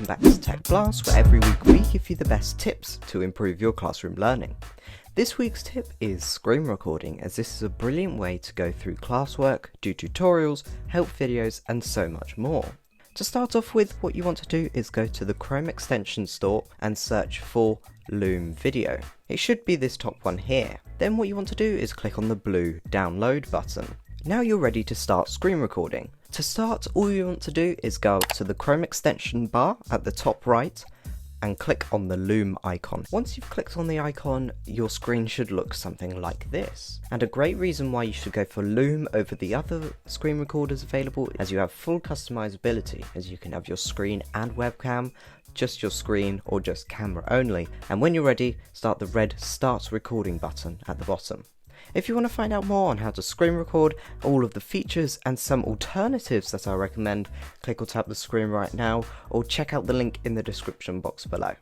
welcome back to Tech Blast, where every week we give you the best tips to improve your classroom learning. This week's tip is screen recording, as this is a brilliant way to go through classwork, do tutorials, help videos and so much more. To start off with, what you want to do is go to the Chrome extension store and search for Loom Video. It should be this top one here. Then what you want to do is click on the blue download button. Now you're ready to start screen recording. To start, all you want to do is go to the Chrome extension bar at the top right and click on the Loom icon. Once you've clicked on the icon, your screen should look something like this. And a great reason why you should go for Loom over the other screen recorders available, as you have full customizability, as you can have your screen and webcam, just your screen or just camera only. And when you're ready, start the red Start Recording button at the bottom. If you want to find out more on how to screen record, all of the features and some alternatives that I recommend, click or tap the screen right now or check out the link in the description box below.